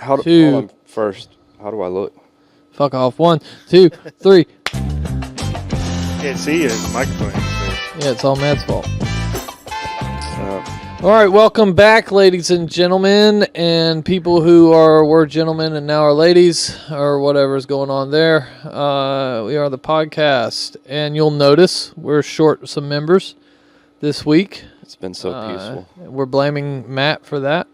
Hold on first. How do I look? Fuck off. 1, 2, 3. Can't see you. There's a microphone in your face. Yeah, it's all Matt's fault. All right, welcome back, ladies and gentlemen, and people who were gentlemen and now are ladies, or whatever's going on there. We are the podcast, and you'll notice we're short some members this week. It's been so peaceful. We're blaming Matt for that.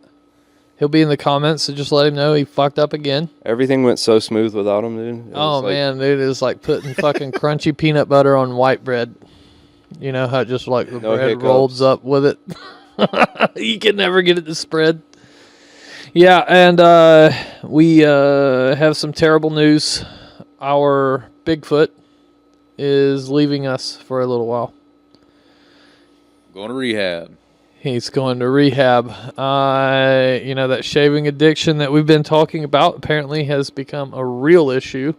He'll be in the comments, so just let him know he fucked up again. Everything went so smooth without him, dude. Man, dude, it was like putting fucking crunchy peanut butter on white bread. You know how just like the bread hiccups. rolls up with it? You can never get it to spread. Yeah, and we have some terrible news. Our Bigfoot is leaving us for a little while. Going to rehab. He's going to rehab. That shaving addiction that we've been talking about apparently has become a real issue.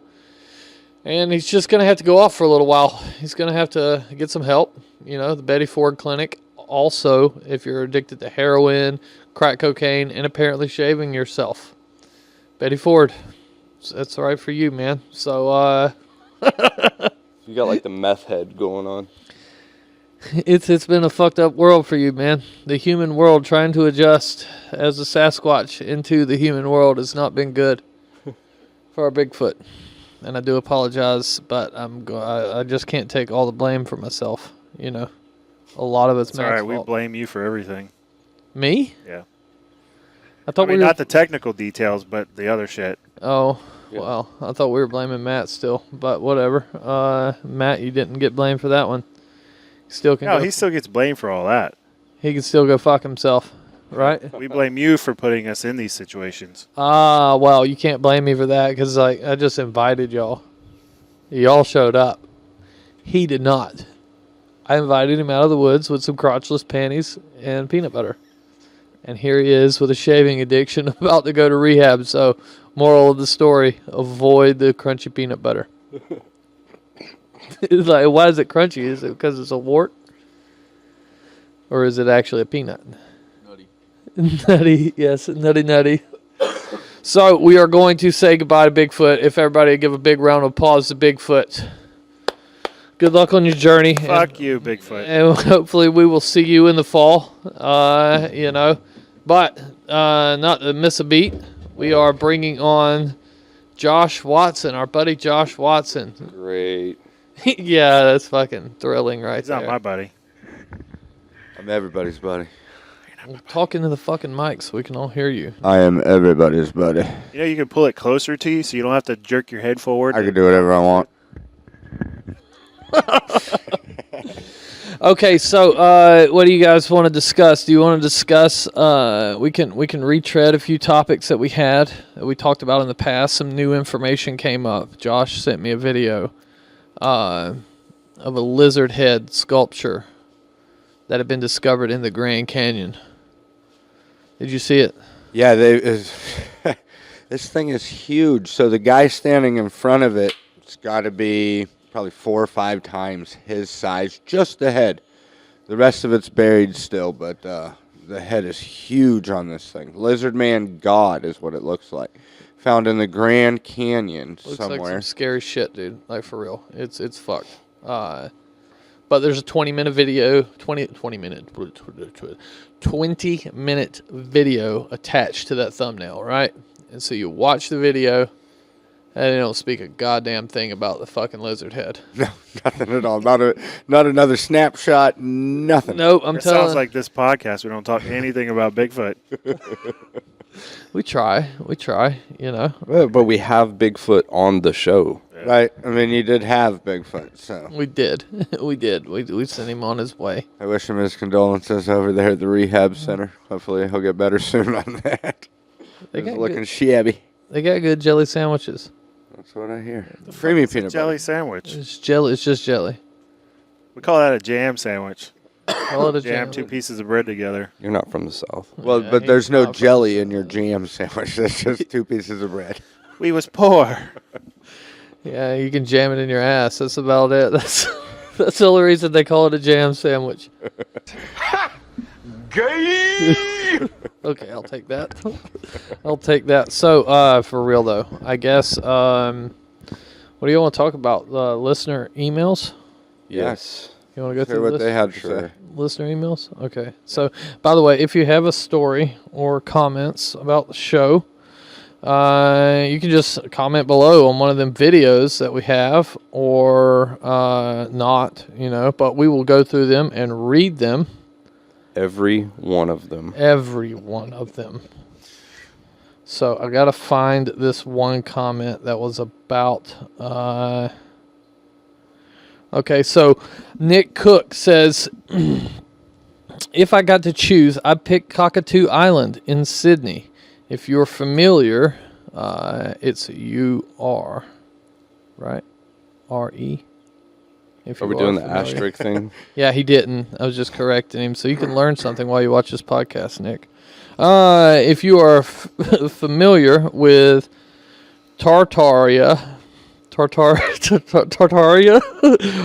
And he's just going to have to go off for a little while. He's going to have to get some help. The Betty Ford Clinic. Also, if you're addicted to heroin, crack cocaine, and apparently shaving yourself. Betty Ford. That's right for you, man. So, you got like the meth head going on. It's been a fucked up world for you, man. The human world trying to adjust as a Sasquatch into the human world has not been good for our Bigfoot. And I do apologize, but I just can't take all the blame for myself, A lot of it's Matt's all right, fault. we blame you for everything. Me? Yeah. I thought not the technical details, but the other shit. Oh, yeah. Well, I thought we were blaming Matt still, but whatever. Matt, you didn't get blamed for that one. He still gets blamed for all that. He can still go fuck himself, right? We blame you for putting us in these situations. Well, you can't blame me for that because I just invited y'all. Y'all showed up. He did not. I invited him out of the woods with some crotchless panties and peanut butter. And here he is with a shaving addiction about to go to rehab. So, moral of the story, avoid the crunchy peanut butter. It's like, why is it crunchy? Is it because it's a wart? Or is it actually a peanut? Nutty. Nutty, yes, nutty. So, we are going to say goodbye to Bigfoot. If everybody would give a big round of applause to Bigfoot. Good luck on your journey. Fuck you, Bigfoot. And hopefully we will see you in the fall, But not to miss a beat, we are bringing on Josh Watson, our buddy Josh Watson. Great. Yeah, that's fucking thrilling right there. He's not my buddy. I'm everybody's buddy. I'm talking to the fucking mic so we can all hear you. I am everybody's buddy. You can pull it closer to you so you don't have to jerk your head forward. I can do whatever I want. Okay, so what do you guys want to discuss? Do you want to discuss? We can retread a few topics that we talked about in the past. Some new information came up. Josh sent me a video of a lizard head sculpture that had been discovered in the Grand Canyon. Did you see it? Yeah, this thing is huge. So the guy standing in front of it's got to be probably 4 or 5 times his size, just the head. The rest of it's buried still, but the head is huge on this thing. Lizard Man God is what it looks like. Found in the Grand Canyon somewhere. Looks like some scary shit, dude. Like, for real. It's fucked. But there's a 20-minute video, 20-minute video attached to that thumbnail, right? And so you watch the video, and they don't speak a goddamn thing about the fucking lizard head. No, nothing at all. Not another snapshot, nothing. Nope, I'm telling you. Sounds like this podcast. We don't talk anything about Bigfoot. We try, But we have Bigfoot on the show. Right. I mean, you did have Bigfoot, so. We did. We sent him on his way. I wish him his condolences over there at the rehab center. Hopefully he'll get better soon on that. They He's got looking good, shabby. They got good jelly sandwiches. That's what I hear. Creamy peanut Jelly butter. sandwich. It's jelly. It's just jelly. We call that a jam sandwich. Call it a Jam 2 pieces of bread together. You're not from the South. Well, Yeah, but there's he's no not jelly in your jam sandwich. That's just 2 pieces of bread. We was poor. Yeah, you can jam it in your ass. That's about it. That's the only reason they call it a jam sandwich. Gay! Okay, I'll take that. I'll take that. So, for real though, I guess. What do you want to talk about? Listener emails. Yes. You want to go Hear through what they had to Sure. say. listener emails? Okay. So, by the way, if you have a story or comments about the show, you can just comment below on one of them videos that we have, or not, but we will go through them and read them. Every one of them. Every one of them. So I gotta find this one comment that was about. Okay, so Nick Cook says, if I got to choose, I'd pick Cockatoo Island in Sydney. If you're familiar, it's UR, right? RE. If Are we you doing the familiar. asterisk thing? Yeah, he didn't. I was just correcting him. So you can learn something while you watch this podcast, Nick. If you are familiar with Tartaria,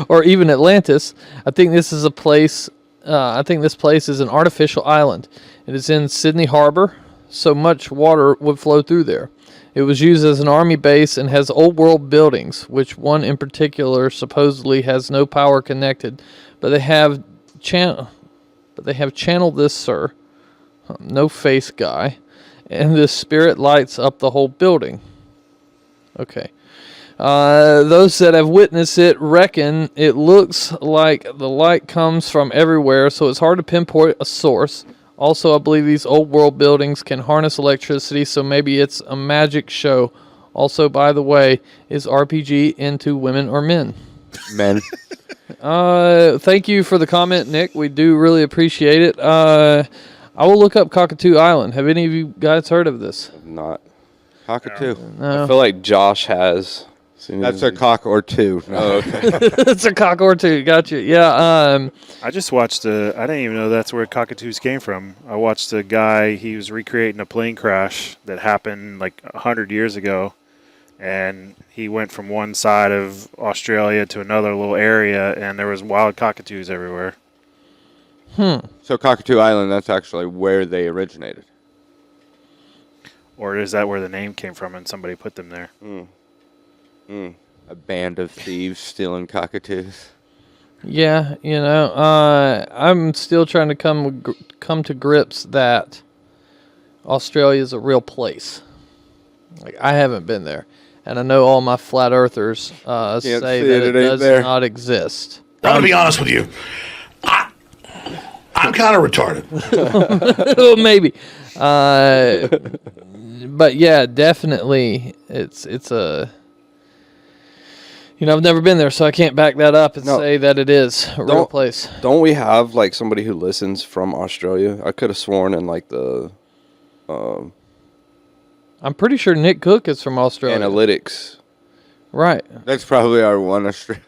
or even Atlantis, I think this is a place. I think this place is an artificial island. It is in Sydney Harbor, so much water would flow through there. It was used as an army base and has old world buildings, which one in particular supposedly has no power connected, but they have channeled this, sir, no face guy, and the spirit lights up the whole building. Okay. Those that have witnessed it reckon it looks like the light comes from everywhere, so it's hard to pinpoint a source. Also, I believe these old world buildings can harness electricity, so maybe it's a magic show. Also, by the way, is RPG into women or men? Men. Thank you for the comment, Nick. We do really appreciate it. I will look up Cockatoo Island. Have any of you guys heard of this? Not. Cockatoo. I feel like Josh has. That's a cock or two. No. Oh, okay. It's a cock or two. Gotcha. Yeah. I just watched I didn't even know that's where cockatoos came from. I watched a guy, he was recreating a plane crash that happened like 100 years ago. And he went from one side of Australia to another little area, and there was wild cockatoos everywhere. So Cockatoo Island, that's actually where they originated. Or is that where the name came from and somebody put them there? A band of thieves stealing cockatoos. Yeah, I'm still trying to come to grips that Australia is a real place. Like, I haven't been there, and I know all my flat earthers say that it does not exist. I'm going to be honest with you. I'm kind of retarded. Well, maybe, but yeah, definitely, it's a. I've never been there, so I can't back that up and say that it is a real place. Don't we have like somebody who listens from Australia? I could have sworn in like the I'm pretty sure Nick Cook is from Australia. analytics. Right. That's probably our one Australian.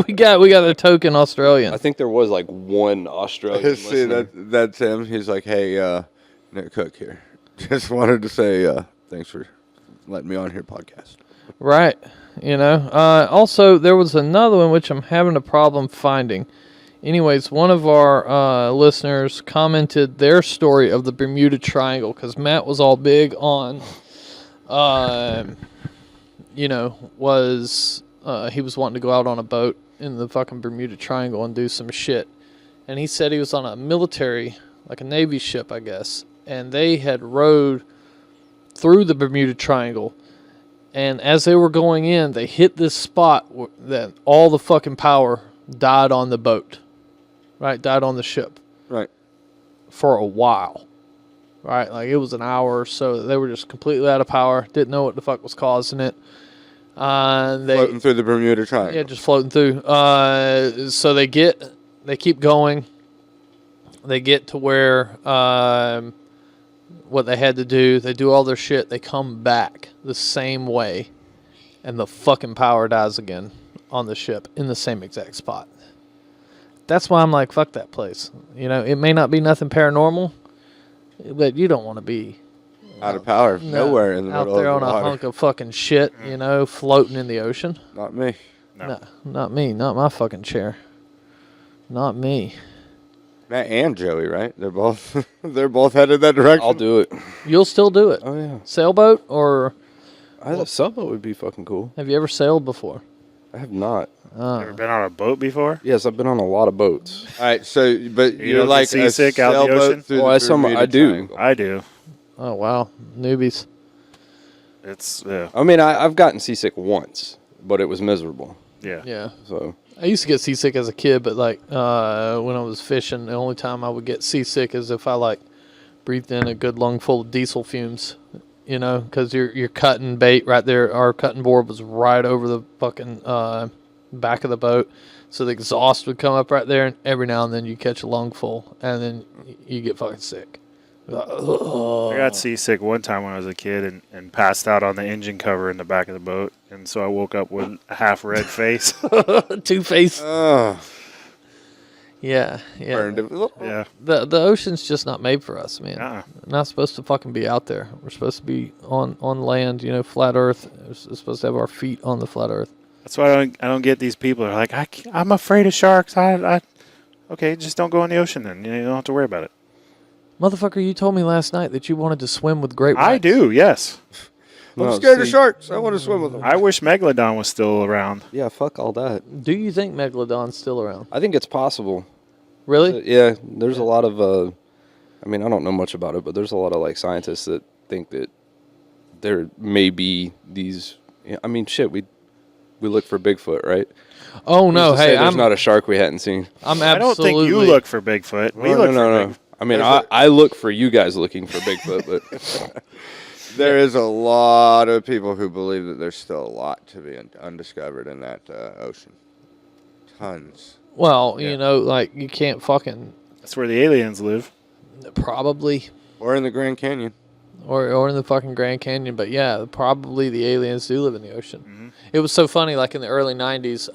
we got a token Australian. I think there was like one Australian See, listener. that's him. He's like, hey, Nick Cook here. Just wanted to say thanks for letting me on here podcast. Right. Also, there was another one which I'm having a problem finding. Anyways, one of our listeners commented their story of the Bermuda Triangle, because Matt was all big on, he was wanting to go out on a boat in the fucking Bermuda Triangle and do some shit. And he said he was on a military, like a Navy ship, I guess, and they had rowed through the Bermuda Triangle. And as they were going in, they hit this spot that all the fucking power died on the boat. Right? Died on the ship. Right. For a while. Right? Like, it was an hour or so. They were just completely out of power. Didn't know what the fuck was causing it. Floating through the Bermuda Triangle. Yeah, just floating through. So they keep going. They get to where what they had to do. They do all their shit. They come back the same way, and the fucking power dies again on the ship in the same exact spot. That's why I'm like, fuck that place. It may not be nothing paranormal, but you don't want to be out of power, nowhere in the out middle there of on the a water. hunk of fucking shit, floating in the ocean. Not me. No. No, not me. Not my fucking chair. Not me. Matt and Joey, right? They're both they're both headed that direction. I'll do it. You'll still do it. Oh yeah. Sailboat, or A sailboat would be fucking cool. have you ever sailed before? I have not. Ever been on a boat before? Yes, I've been on a lot of boats. All right, so but You you're don't like get a seasick out in the sailboat ocean? through Oh, the Bermuda I do. Triangle. I do. Oh wow, newbies. It's I mean, I've gotten seasick once, but it was miserable. yeah. Yeah. So I used to get seasick as a kid, but like when I was fishing, the only time I would get seasick is if I like breathed in a good lungful of diesel fumes, you know, because you're cutting bait right there. Our cutting board was right over the fucking back of the boat, so the exhaust would come up right there, and every now and then you catch a lungful, and then you get fucking sick. I got seasick one time when I was a kid and passed out on the engine cover in the back of the boat, and so I woke up with a half red face. Two-Face. Oh, Yeah. burned it. Yeah. The ocean's just not made for us, man. Uh-uh. We're not supposed to fucking be out there. We're supposed to be on land, you know, flat Earth. We're supposed to have our feet on the flat Earth. That's why I don't get these people. They're like, I'm afraid of sharks. Okay, just don't go in the ocean then. You don't have to worry about it. Motherfucker, you told me last night that you wanted to swim with great whites. I do, yes. I'm scared of sharks. I want to swim with them. I wish Megalodon was still around. yeah, fuck all that. Do you think Megalodon's still around? I think it's possible. Really? Yeah, there's a lot of. I mean, I don't know much about it, but there's a lot of like scientists that think that there may be these. I mean, shit, we look for Bigfoot, right? Oh no, Who's to say hey, there's I'm not a shark we hadn't seen. I'm I don't absolutely. think you look for Bigfoot. We No, look no, for no. Bigfoot. I mean, I look for you guys looking for Bigfoot, but There is a lot of people who believe that there's still a lot to be undiscovered in that ocean. Tons. Well, Yeah. you know, like you can't fucking That's where the aliens live. probably. Or in the Grand Canyon. Or in the fucking Grand Canyon, but yeah, probably the aliens do live in the ocean. Mm-hmm. It was so funny, like in the early '90s,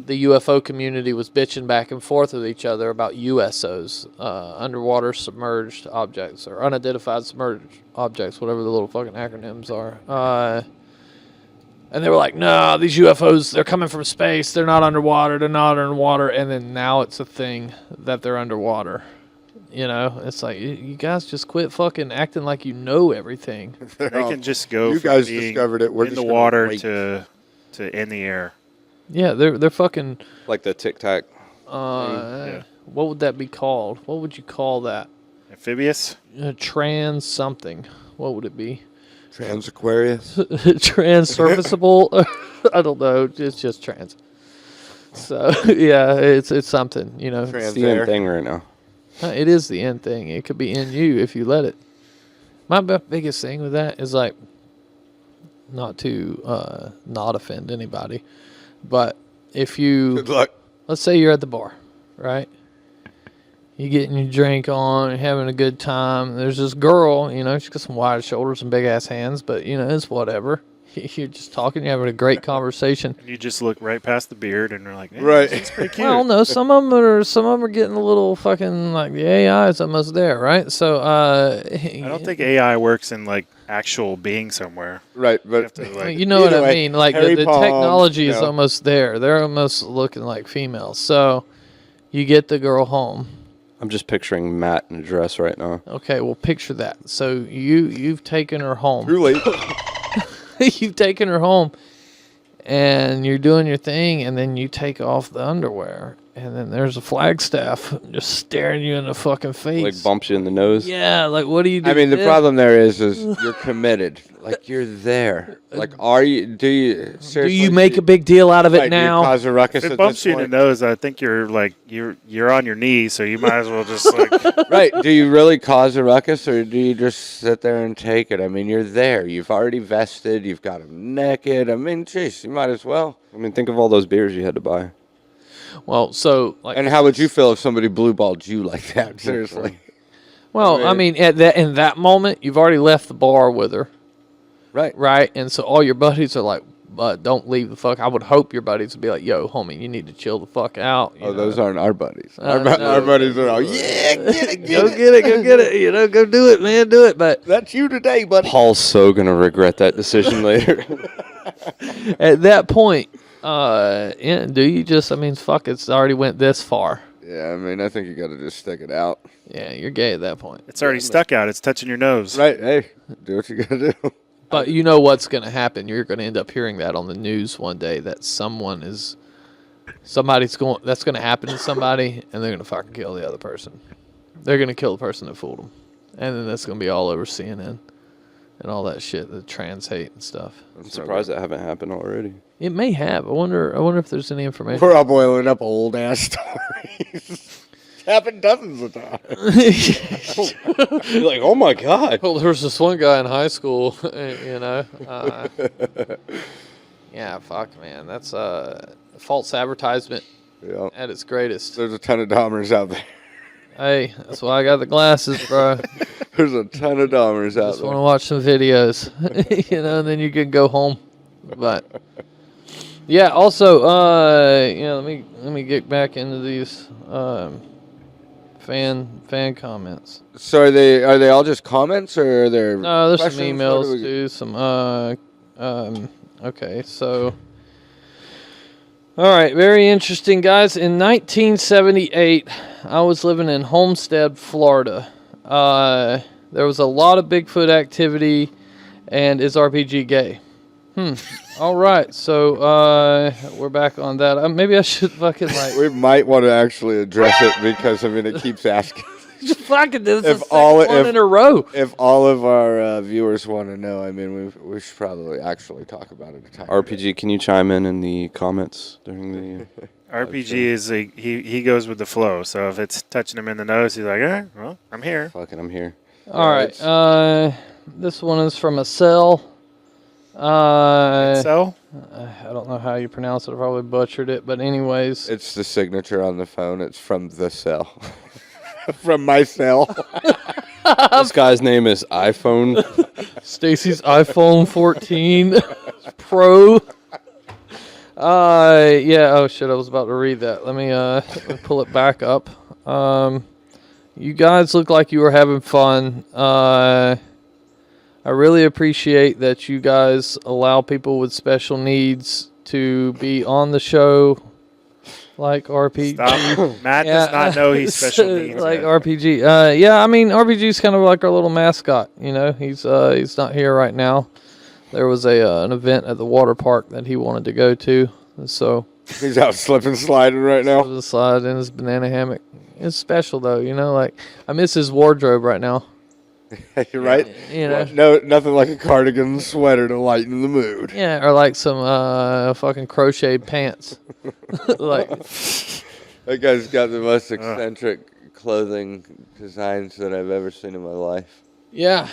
the UFO community was bitching back and forth with each other about USOs, underwater submerged objects, or unidentified submerged objects, whatever the little fucking acronyms are. And they were like, no, these UFOs, they're coming from space. They're not underwater. They're not underwater. And then now it's a thing that they're underwater. You know, it's like, you guys just quit fucking acting like you know everything. They can just go You from guys being discovered it. We're in just the gonna water wait. to in the air. Yeah, they're fucking, like the Tic Tac. Yeah. what would that be called? What would you call that? Amphibious? Trans something. What would it be? Trans Aquarius. Trans-surfaceable? I don't know. It's just trans. So, yeah, it's something, you know. Trans It's the end air. thing right now. It is the end thing. It could be in you if you let it. My biggest thing with that is like, not to not offend anybody, but if you, Good luck. let's say you're at the bar, right? You getting your drink on, and having a good time. There's this girl, you know, she's got some wide shoulders and big ass hands, but you know, it's whatever. You're just talking, you're having a great conversation. And you just look right past the beard and you're like, hey, Right. it's pretty cute. Well, no, some of them are getting a little fucking like the AI is almost there, right? So I don't think AI works in like actual being somewhere. Right, You but have to, like, you know what either I way, mean. Like Harry the Palms, technology is you know. almost there. They're almost looking like females. So you get the girl home. I'm just picturing Matt in a dress right now. Okay, well picture that. So you've taken her home. too late. You've taken her home, and you're doing your thing, and then you take off the underwear, and then there's a Flagstaff just staring you in the fucking face. Like bumps you in the nose. Yeah, like what do you do? I mean, the then? problem there is you're committed. Like you're there. Like, are you? Do you? Do Seriously, you make a big deal out of it right, do you now? cause a ruckus If it at bumps this you in the point? nose, I think you're like you're on your knees, so you might as well just like Right. Do you really cause a ruckus, or do you just sit there and take it? I mean, you're there. You've already vested. You've got them naked. I mean, jeez, you might as well. I mean, think of all those beers you had to buy. Well, so like, And how would you feel if somebody blue balled you like that? Seriously. well, I mean, at that in that moment, you've already left the bar with her, Right. right? And so all your buddies are like, "Don't leave the fuck." I would hope your buddies would be like, "Yo, homie, you need to chill the fuck out." you Oh, know? those aren't our buddies. Our no. buddies are all, yeah, get it, Go get it, go get it. You know, go do it, man, do it. But That's you today, buddy. Paul's so gonna regret that decision later. at that point, yeah, do you just? I mean, fuck, it's already went this far. Yeah. Yeah, I mean, I think you got to just stick it out. Yeah, you're gay at that point. It's already stuck out. It's touching your nose. Right? Hey, do what you got to do. But you know what's going to happen. You're going to end up hearing that on the news one day that that's going to happen to somebody, and they're going to fucking kill the other person. They're going to kill the person that fooled them. And then that's going to be all over CNN and all that shit, the trans hate and stuff. I'm surprised that haven't happened already. It may have. I wonder if there's any information. We're all boiling up old ass stories. Happened dozens of times. You're like, oh my god. Well, there was this one guy in high school, you know. Yeah, fuck, man. That's false advertisement Yeah. at its greatest. There's a ton of Dahmers out there. Hey, that's why I got the glasses, bro. There's a ton of Dahmers out Just there. want to watch some videos, you know, and then you can go home. But yeah, also, let me get back into these fan comments. So are they all just comments or are there? No, there's some questions? emails What do we get? too. Some okay, so all right, very interesting, guys. In 1978, I was living in Homestead, Florida. There was a lot of Bigfoot activity, and is RPG gay? All right, so we're back on that. Maybe I should fucking like We might want to actually address it because I mean it keeps asking. just fucking do this If the all- second one if- in a row. If all of our viewers want to know, I mean we should probably actually talk about it. A time. RPG, can you chime in the comments during the? RPG is he goes with the flow. So if it's touching him in the nose, he's like, well, I'm here. Fucking, I'm here. All right, this one is from a cell. So I don't know how you pronounce it. I probably butchered it, but anyways. It's the signature on the phone. It's from the cell. From my cell. This guy's name is iPhone. Stacy's iPhone 14 Pro. Yeah. Oh shit! I was about to read that. Let me pull it back up. You guys look like you were having fun. I really appreciate that you guys allow people with special needs to be on the show, like RPG. stop. Matt does not know he's special needs. Like yet. RPG. Yeah, I mean RPG's kind of like our little mascot. You know, he's not here right now. There was an event at the water park that he wanted to go to, and so He's out slipping, sliding right now. the slide in his banana hammock. It's special though, you know. Like I miss his wardrobe right now. You're right. You know. No, nothing like a cardigan and sweater to lighten the mood. Yeah, or like some fucking crocheted pants. Like That guy's got the most eccentric clothing designs that I've ever seen in my life. yeah,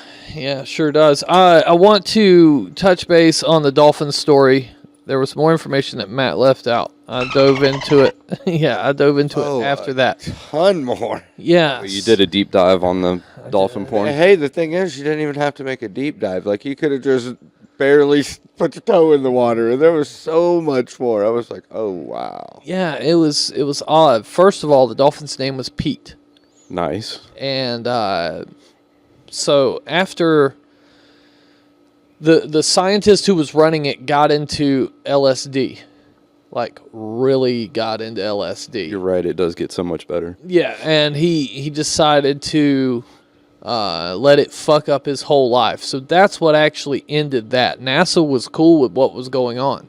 sure does. I want to touch base on the dolphin story. There was more information that Matt left out. I dove into it. Yeah, I dove into it after that. Ton more. Yeah. You did a deep dive on the dolphin porn. Hey, the thing is, you didn't even have to make a deep dive. Like, you could have just barely put your toe in the water, and there was so much more. I was like, oh, wow. Yeah, it was odd. First of all, the dolphin's name was Pete. Nice. And so after the scientist who was running it got into LSD, like really got into LSD. You're right. It does get so much better. Yeah, and he decided to let it fuck up his whole life. So that's what actually ended that. NASA was cool with what was going on.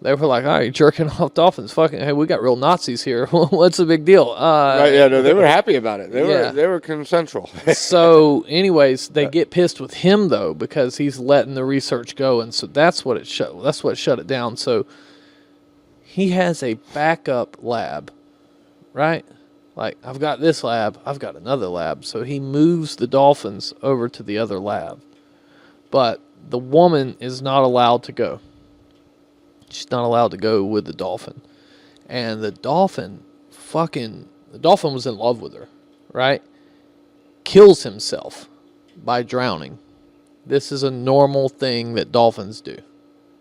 They were like, all right, you're jerking off dolphins. Fucking, hey, we got real Nazis here. What's the big deal? Right, yeah, no, they were happy about it. Yeah. They were consensual. So, anyways, they get pissed with him though because he's letting the research go, and so that's what it shut. That's what shut it down. So he has a backup lab, right? Like I've got this lab, I've got another lab. So he moves the dolphins over to the other lab, but the woman is not allowed to go. She's not allowed to go with the dolphin, and the dolphin was in love with her, right? Kills himself by drowning. This is a normal thing that dolphins do.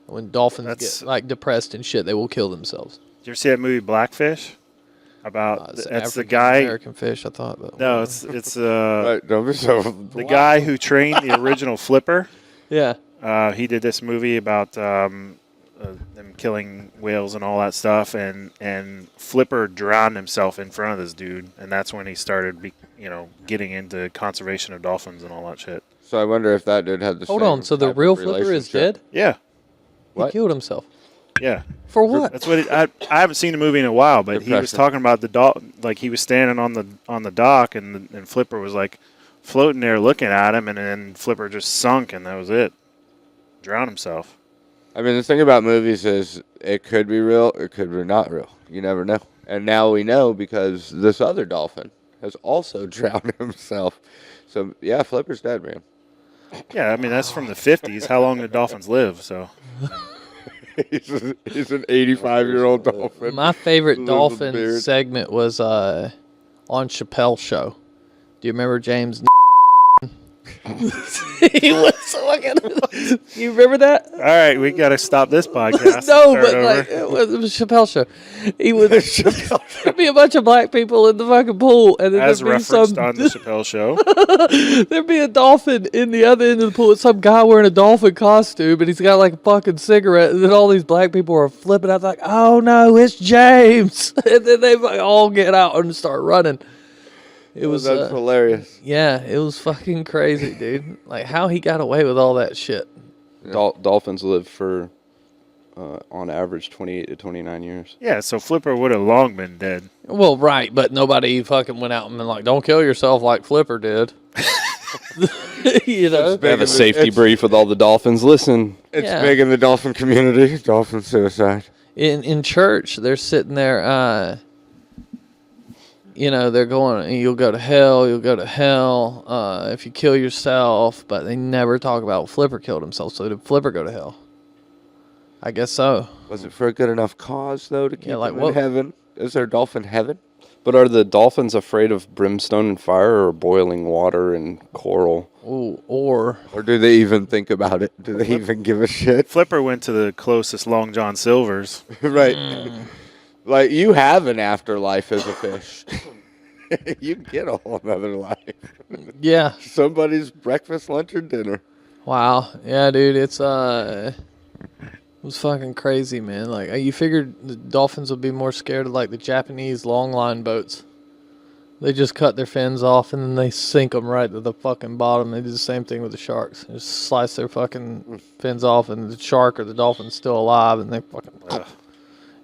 When dolphins get like depressed and shit, they will kill themselves. Did you ever see that movie Blackfish? About It's that's the African guy. American fish, I thought. But No, it's Right, don't be so. the guy who trained the original Flipper. yeah. He did this movie about them killing whales and all that stuff, and Flipper drowned himself in front of this dude, and that's when he started, getting into conservation of dolphins and all that shit. So I wonder if that dude had the Hold same on. So the type of real Flipper is relationship. dead? Yeah, What? He killed himself. yeah. For what? That's what I haven't seen the movie in a while, but he was Depression. talking about the dock. Like he was standing on the dock, and Flipper was like floating there looking at him, and then Flipper just sunk, and that was it. Drowned himself. I mean, the thing about movies is it could be real, it could be not real. You never know. And now we know because this other dolphin has also drowned himself. So, yeah, Flipper's dead, man. Yeah, I mean that's from the 50s. How long did dolphins live? So he's an 85-year-old dolphin. My favorite Little dolphin beard. segment was on Chappelle's show. Do you remember James? He was fucking. You remember that? all right, we got to stop this podcast. No, Start but over. like it was Chappelle's show. He would there'd be a bunch of black people in the fucking pool, and then as there'd be referenced some on the Chappelle Show. there'd be a dolphin in the other end of the pool. It's some guy wearing a dolphin costume, and he's got like a fucking cigarette, and then all these black people are flipping out like, "Oh no, it's James!" And then they like, all get out and start running. It was That's hilarious. yeah, it was fucking crazy, dude. Like how he got away with all that shit. Dolphins live for, on average, 28 to 29 years. Yeah, so Flipper would have long been dead. Well, right, but nobody fucking went out and been like, "Don't kill yourself like Flipper did." You know, They have a It's- safety it's- brief with all the dolphins. Listen, It's Yeah. big in the dolphin community. Dolphin suicide. in church, they're sitting there. They're going. You'll go to hell. You'll go to hell if you kill yourself. But they never talk about Flipper killed himself. So did Flipper go to hell? I guess so. Was it for a good enough cause, though, to keep like him what- in heaven? Is there dolphin heaven? but are the dolphins afraid of brimstone and fire or boiling water and coral? Ooh, or Or do they even think about it? Do they even give a shit? Flipper went to the closest Long John Silver's. Right. Like, you have an afterlife as a fish. You get a whole nother life. yeah. Somebody's breakfast, lunch, or dinner. Wow. Yeah, dude. It was fucking crazy, man. Like you figured the dolphins would be more scared of like the Japanese long line boats. They just cut their fins off and then they sink them right to the fucking bottom. They do the same thing with the sharks. They just slice their fucking fins off, and the shark or the dolphin's still alive, and they fucking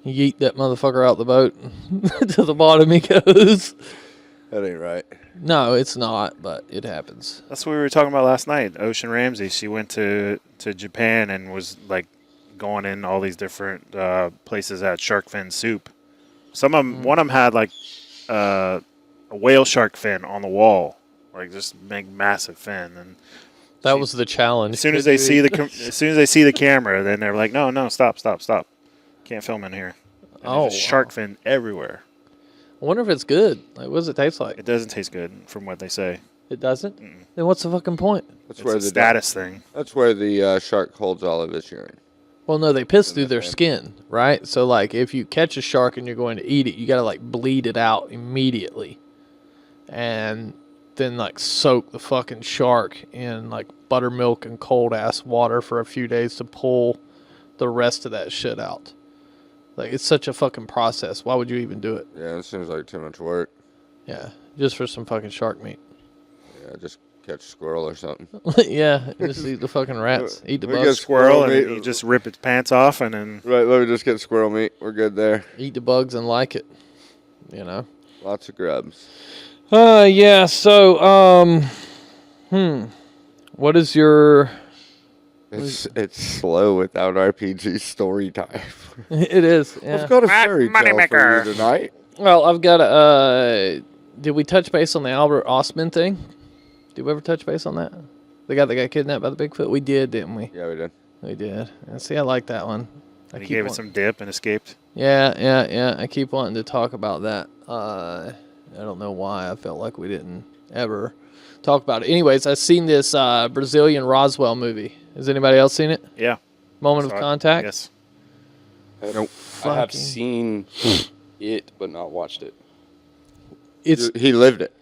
yeet that motherfucker out the boat. To the bottom he goes. That ain't right. No, it's not, but it happens. That's what we were talking about last night. Ocean Ramsey, she went to Japan and was like going in all these different places that had shark fin soup. Some of them, one of them had like a whale shark fin on the wall, like just big massive fin. And That was the challenge. as soon as they see the camera, then they're like, no, stop, can't film in here. And there's just shark fin everywhere. I wonder if it's good. Like, what does it taste like? It doesn't taste good, from what they say. It doesn't? Then what's the fucking point? That's It's where a the status thing. That's where the shark holds all of its urine. Well, no, they piss through their skin, right? So, like, if you catch a shark and you're going to eat it, you got to, like, bleed it out immediately. And then, like, soak the fucking shark in, like, buttermilk and cold-ass water for a few days to pull the rest of that shit out. Like, it's such a fucking process. Why would you even do it? Yeah, it seems like too much work. Yeah, just for some fucking shark meat. Yeah, just catch a squirrel or something. Yeah, just eat the fucking rats. Eat the We bugs. get Squirrel, and meat. you just rip its pants off, and then Right, let me just get squirrel meat. We're good there. Eat the bugs and like it. You know? Lots of grubs. Yeah, so, what is your... It's slow without RPG story time. It is, yeah. I've got a fairy tale Moneymaker. for you tonight. Well, I've got a, did we touch base on the Albert Ostman thing? Did we ever touch base on that? The guy that got kidnapped by the Bigfoot? We did, didn't we? Yeah, we did. We did. And see, I like that one. he gave it some dip and escaped. Yeah. I keep wanting to talk about that. I don't know why. I felt like we didn't ever talk about it. Anyways, I've seen this Brazilian Roswell movie. Has anybody else seen it? Yeah. Moment Saw of it. Contact? Yes. Nope. I have Fucking- seen it, but not watched it. It's He lived it.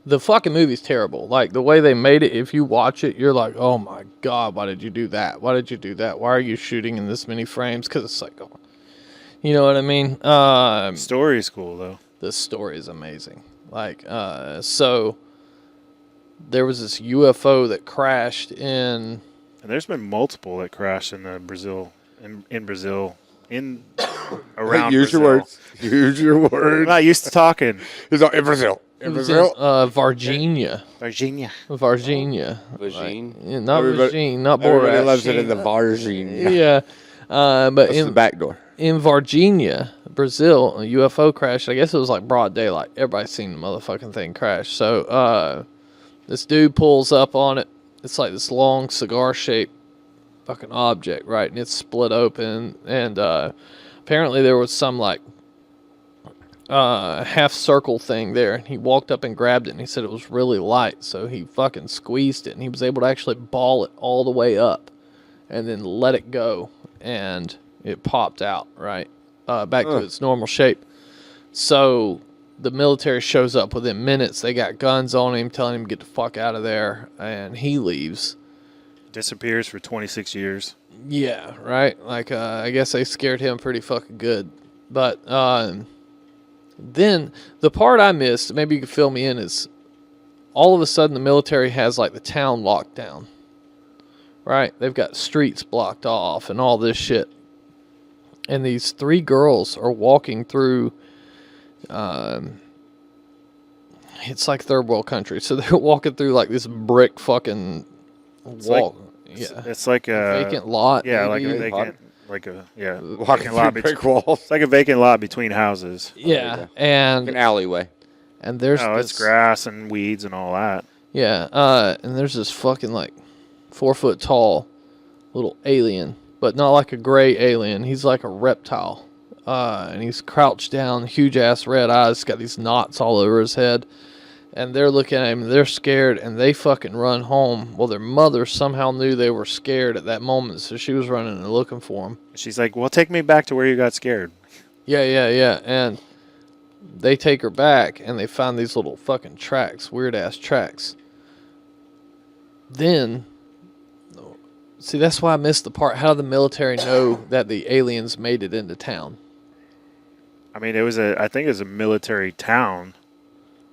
the fucking movie's terrible. Like, the way they made it, if you watch it, you're like, oh my God, why did you do that? Why did you do that? Why are you shooting in this many frames? Because it's like, oh, you know what I mean? Story's cool, though. The story is amazing. Like, so there was this UFO that crashed in... And there's been multiple that crashed in Brazil, in Brazil, around Use Brazil. your words. Use your I'm words. not used to talking. It's in Brazil. It was in Virginia. Virginia. Virginia. Vagine? Yeah, not Everybody- Virginia, not Everybody Borat. loves it in the Varginha. Yeah. But That's the in back door. in Virginia, Brazil, a UFO crashed. I guess it was like broad daylight. Everybody's seen the motherfucking thing crash. So this dude pulls up on it. It's like this long cigar-shaped fucking object, right? And it's split open. And apparently there was some like half circle thing there. And he walked up and grabbed it, and he said it was really light. So he fucking squeezed it, and he was able to actually ball it all the way up and then let it go. And it popped out, right? Back to its normal shape. So the military shows up within minutes. They got guns on him, telling him to get the fuck out of there, and he leaves. Disappears for 26 years. Yeah, right? Like, I guess they scared him pretty fucking good. But then the part I missed, maybe you could fill me in, is all of a sudden the military has, like, the town locked down. Right? They've got streets blocked off and all this shit. And these 3 girls are walking through, it's like third world country. So they're walking through like this brick fucking wall. It's like a vacant lot. Yeah, maybe. like a vacant, Walking vacant lot. through brick walls. It's like a vacant lot between houses. Yeah, An and alleyway. there's Oh, this, it's grass and weeds and all that. Yeah, and there's this fucking like 4 foot tall little alien, but not like a gray alien. He's like a reptile. And he's crouched down, huge ass red eyes, got these knots all over his head. And they're looking at him, and they're scared, and they fucking run home. Well, their mother somehow knew they were scared at that moment, so she was running and looking for him. She's like, well, take me back to where you got scared. Yeah. And they take her back, and they find these little fucking tracks, weird ass tracks. Then, see, that's why I missed the part. How did the military know that the aliens made it into town? I mean, I think it was a military town.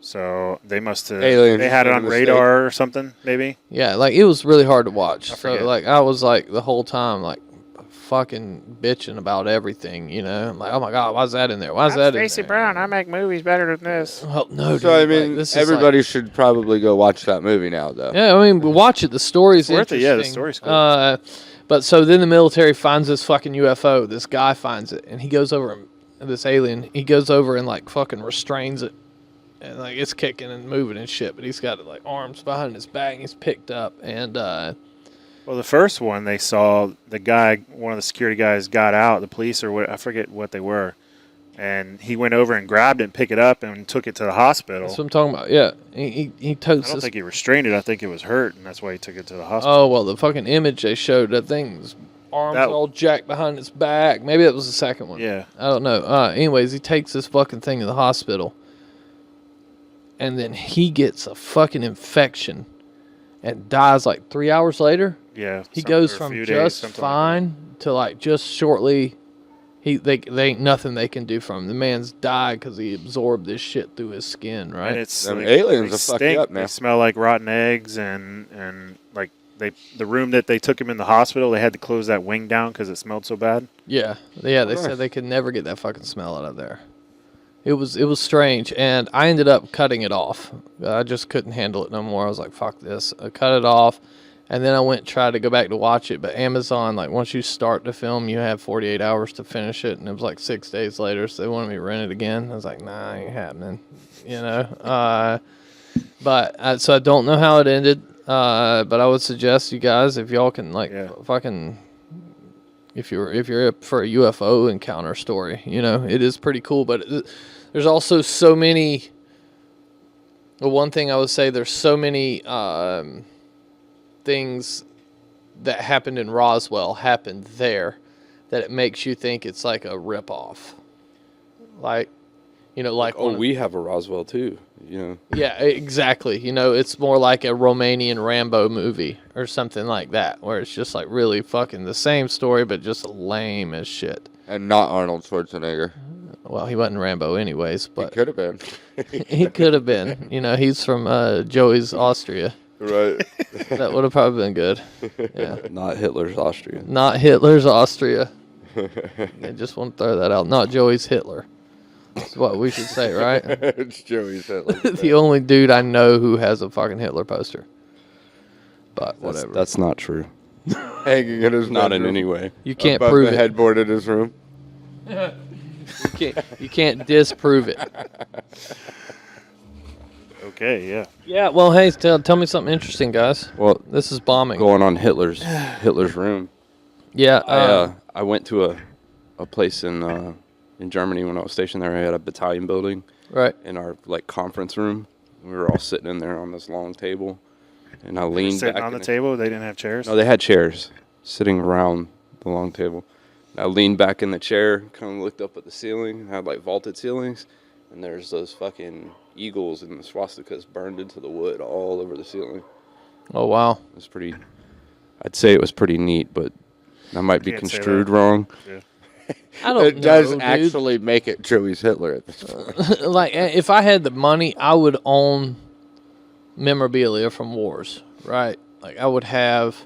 So they must have, Aliens they had it made a on mistake. radar or something, maybe. Yeah, like, it was really hard to watch. So, forget. like, I was, like, the whole time, like, fucking bitching about everything, you know? I'm like, oh, my God, why's that in there? Why's that in there? Stacey Brown. I make movies better than this. Well, no, dude. So, I like, mean, this is everybody like, should probably go watch that movie now, though. yeah, I mean, watch it. The story's It's worth it. interesting. Yeah, the story's cool. But so then the military finds this fucking UFO. This guy finds it, and he goes over, this alien, he goes over and, like, fucking restrains it. And, like, it's kicking and moving and shit, but he's got, like, arms behind his back, and he's picked up, and, Well, the first one they saw, the guy, one of the security guys got out, the police or what, I forget what they were, and he went over and grabbed it and picked it up and took it to the hospital. that's what I'm talking about, yeah. He totes I don't this. think he restrained it. I think it was hurt, and that's why he took it to the hospital. Oh, well, the fucking image they showed, that thing, his arms That- all jacked behind his back. Maybe that was the second one. Yeah. I don't know. Anyways, he takes this fucking thing to the hospital. And then he gets a fuking infection and dies like 3 hours later. Yeah. He some- goes or a from few days, just something like fine to like just shortly. They ain't nothing they can do from him. The man's died because he absorbed this shit through his skin, that. right? And it's Them like, aliens they will fuck stink. you up, They man. smell like rotten eggs, and like the room that they took him in the hospital, they had to close that wing down because it smelled so bad. Yeah. They said they could never get that fucking smell out of there. It was strange, and I ended up cutting it off. I just couldn't handle it no more. I was like, fuck this. I cut it off, and then I went and tried to go back to watch it, but Amazon, like, once you start the film, you have 48 hours to finish it, and it was like 6 days later, so they wanted me to rent it again. I was like, nah, ain't happening, you know? So I don't know how it ended, but I would suggest you guys, if y'all can, like, fucking... If you're up for a UFO encounter story, you know, it is pretty cool. But there's also so many. The one thing I would say, there's so many things that happened in Roswell happened there, that it makes you think it's like a ripoff. Like, Like Oh, we have a Roswell too. yeah, exactly. It's more like a Romanian Rambo movie or something like that, where it's just like really fucking the same story, but just lame as shit. And not Arnold Schwarzenegger. Well, he wasn't Rambo anyways, He but could have been. he could have been. He's from Joey's Austria. Right. That would have probably been good. Yeah. Not Hitler's Austria. Not Hitler's Austria. I just want to throw that out. Not Joey's Hitler. That's what we should say, right? It's Joey's Hitler. The only dude I know who has a fucking Hitler poster. But whatever. That's not true. Hanging in his Not in bedroom. any way. You can't Above prove the it. headboard in his room. You can't disprove it. Okay, yeah. Yeah, well, hey, tell me something interesting, guys. Well, This is bombing. going on Hitler's room. Yeah. I went to a place in Germany when I was stationed there. I had a battalion building Right. in our conference room. We were all sitting in there on this long table, and I leaned Sitting back on the in it. table, they didn't have chairs. No, they had chairs sitting around the long table. And I leaned back in the chair, kind of looked up at the ceiling, and had like vaulted ceilings, and there's those fucking eagles and the swastikas burned into the wood all over the ceiling. Oh, wow. It was pretty. I'd say it was pretty neat, but that might be Can't say construed that. wrong. I don't It know, does dude. actually make it Joey's Hitler at this point. Like, if I had the money, I would own memorabilia from wars, right? Like, I would have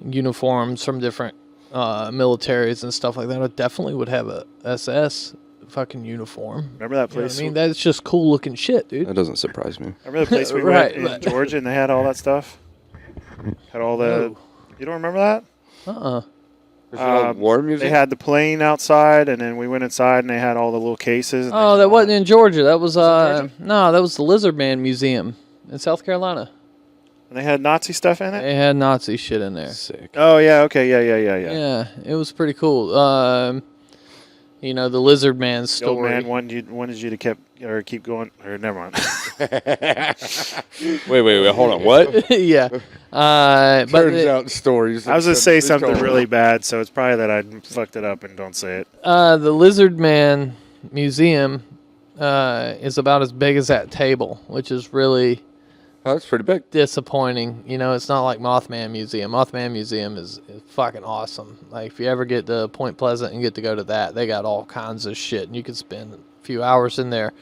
uniforms from different militaries and stuff like that. I definitely would have a SS fucking uniform. Remember that You know what place? I mean, that's just cool looking shit, dude. That doesn't surprise me. Remember the place we Right, went in but- Georgia and they had all that stuff? Had all the. No. You don't remember that? Is it a war museum? They had the plane outside, and then we went inside, and they had all the little cases. And Oh, they- that wasn't in Georgia. That was Georgia? no, that was the Lizard Man Museum in South Carolina. And they had Nazi stuff in it. They had Nazi shit in there. Sick. Oh yeah, okay, yeah. Yeah, it was pretty cool. The Lizard Man The old story. man wanted you to keep going, or never mind. Wait, hold on. What? Yeah. But Turns out stories. I was gonna that say should be something told. really bad, so it's probably that I fucked it up and don't say it. the Lizard Man Museum is about as big as that table, which is really Oh, that's pretty big. disappointing. It's not like Mothman Museum. Mothman Museum is fucking awesome. Like, if you ever get to Point Pleasant and get to go to that, they got all kinds of shit, and you can spend a few hours in there.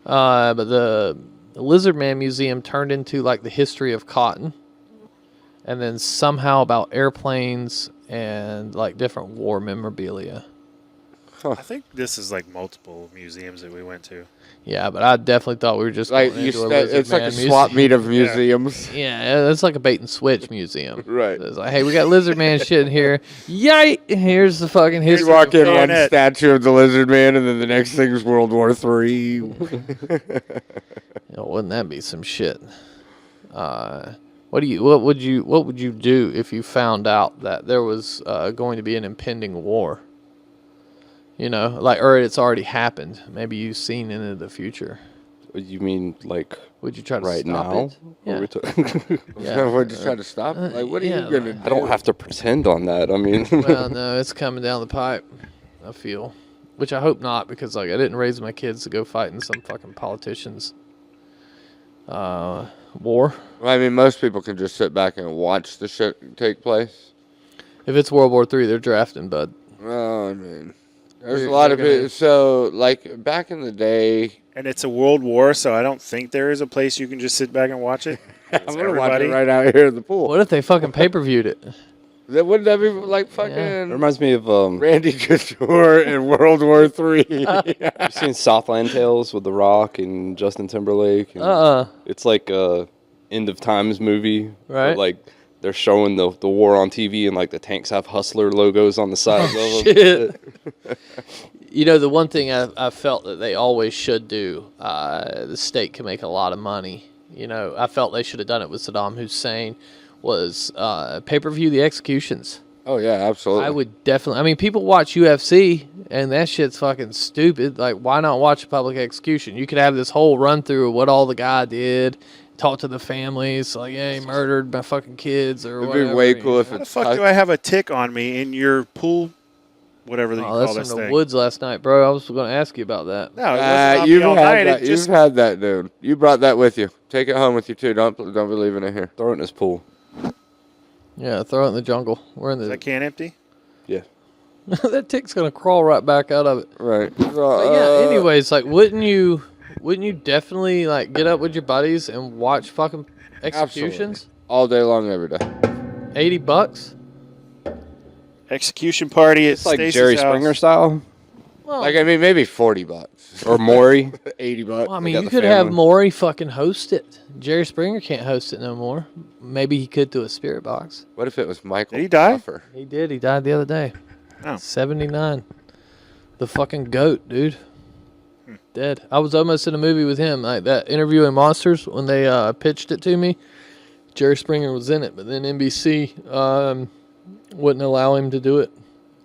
But the Lizard Man Museum turned into like the history of cotton, and then somehow about airplanes and like different war memorabilia. I think this is like multiple museums that we went to. Yeah, but I definitely thought we were just Like going you, into a Lizard it's like Man a swap museum. meet of museums. Yeah, it's like a bait and switch museum. Right. It's like, hey, we got Lizard Man shit in here. Yay! Here's the fucking You history. walk in Going one at- statue of the Lizard Man, and then the next thing is World War III. Wouldn't that be some shit? What would you do if you found out that there was going to be an impending war? Or it's already happened. Maybe you've seen into the future. You mean like Would you try to right stop now? it? Yeah. Yeah. Would you try to stop? Like, what are yeah, you gonna do? I don't have to pretend on that. I mean, Well, no, it's coming down the pipe, I feel. Which I hope not, because like I didn't raise my kids to go fight in some fucking politician's war. Well, I mean, most people can just sit back and watch the shit take place. If it's World War III, they're drafting, bud. Well, I mean, there's They're a lot of gonna- it. So, like back in the day, And it's a world war, so I don't think there is a place you can just sit back and watch it. I'm It's gonna watch it everybody. right out here in the pool. What if they fucking pay-per-viewed it? Wouldn't that be like it fucking reminds me of Randy Couture in World War III? you've seen Southland Tales with The Rock and Justin Timberlake. And It's like a end of times movie. Right. But, like they're showing the war on TV and like the tanks have Hustler logos on the sides of them. Shit. The one thing I felt that they always should do, the state can make a lot of money. I felt they should have done it with Saddam Hussein, was pay-per-view the executions. Oh yeah, absolutely. I would definitely. I mean, people watch UFC, and that shit's fucking stupid. Like, why not watch a public execution? You could have this whole run through of what all the guy did, talk to the families, like, yeah, he murdered my fucking kids or It'd whatever. be way cool if How the it's fuck do I have a tick on me in your pool whatever you Oh, call that's this in the thing. woods last night, bro. I was going to ask you about that. No, it wasn't on me You've all had night. that. It just You've had that, dude. You brought that with you. Take it home with you too. Don't be leaving it here. Throw it in his pool. Yeah, throw it in the jungle. We're in is the. that can empty? Yeah. That tick's going to crawl right back out of it. Right. But yeah. Anyways, like, wouldn't you definitely like get up with your buddies and watch fucking executions? All day long, every day. $80. Execution party at It's like Stacy's Jerry house. Springer style. Well, Like, I mean, maybe $40 Or Maury. $80. well, I mean, got you the could have family. Maury fucking host it. Jerry Springer can't host it no more. Maybe he could do a spirit box. What if it was Michael? Did he die? Puffer? He did. He died the other day. Oh. 79. The fucking goat, dude. Dead. I was almost in a movie with him. Like that interview in Monsters when they pitched it to me. Jerry Springer was in it, but then NBC wouldn't allow him to do it.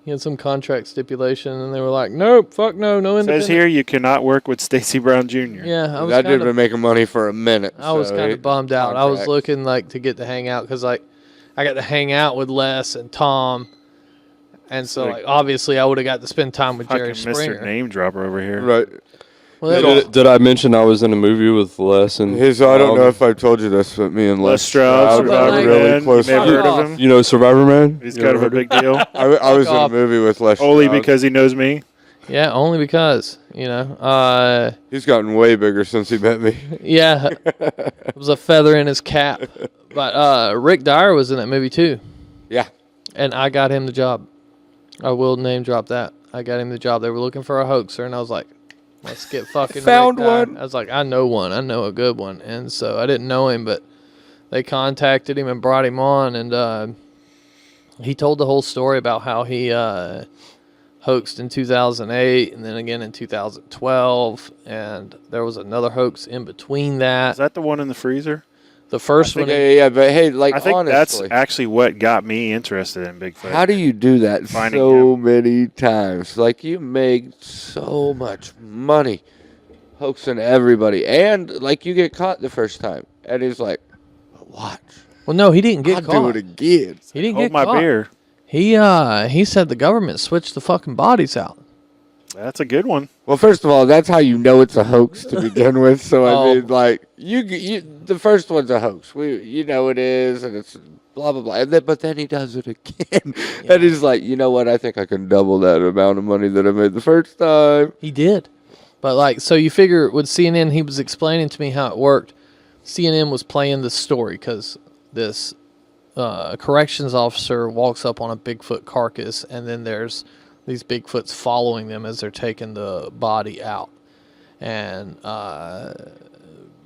He had some contract stipulation, and they were like, "Nope, fuck no, no independent." Says here you cannot work with Stacy Brown Jr. Yeah, I was That dude kind been of, making money for a minute. I was so kind he- of bummed out. I was contract. looking like to get to hang out because like I got to hang out with Les and Tom, and so like obviously I would have got to spend time with Fucking Jerry Mr. Springer. Name Dropper over here. Right. Well, that's- Did I mention I was in a movie with Les and I don't know if I've told you this, but me and Les Les Stroud, Stroud, Survivor like- really Man. close You may have friends. heard of him. you know Survivor Man? He's You kind of ever a heard big deal. I was in a off. movie with Les Only Stroud. because he knows me. Yeah, only because, you know. He's gotten way bigger since he met me. Yeah, it was a feather in his cap. But Rick Dyer was in that movie too, Yeah. and I got him the job. I will name drop that. I got him the job. They were looking for a hoaxer, and I was like, let's get fucking Found Rick Dyer. one. I was like, I know one. I know a good one. And so I didn't know him, but they contacted him and brought him on, and he told the whole story about how he hoaxed in 2008 and then again in 2012, and there was another hoax in between that. Is that the one in the freezer? The first one, Yeah, but hey, like, I think honestly, that's actually what got me interested in Bigfoot. how do you do that Finding so many times? Like, you make so much money hoaxing everybody, and like, you get caught the first time, and he's like, "Watch, well, no, he didn't get I'll caught. do it again." He didn't Hold get my caught. beer. He said the government switched the fucking bodies out. That's a good one. Well, first of all, that's how you know it's a hoax to begin with. So Oh. I mean, like, you, the first one's a hoax. You know it is, and it's blah blah blah. And then, but then he does it again, and he's like, you know what? I think I can double that amount of money that I made the first time. He did. But like, so you figure with CNN, he was explaining to me how it worked. CNN was playing the story because this corrections officer walks up on a Bigfoot carcass, and then there's these Bigfoots following them as they're taking the body out. And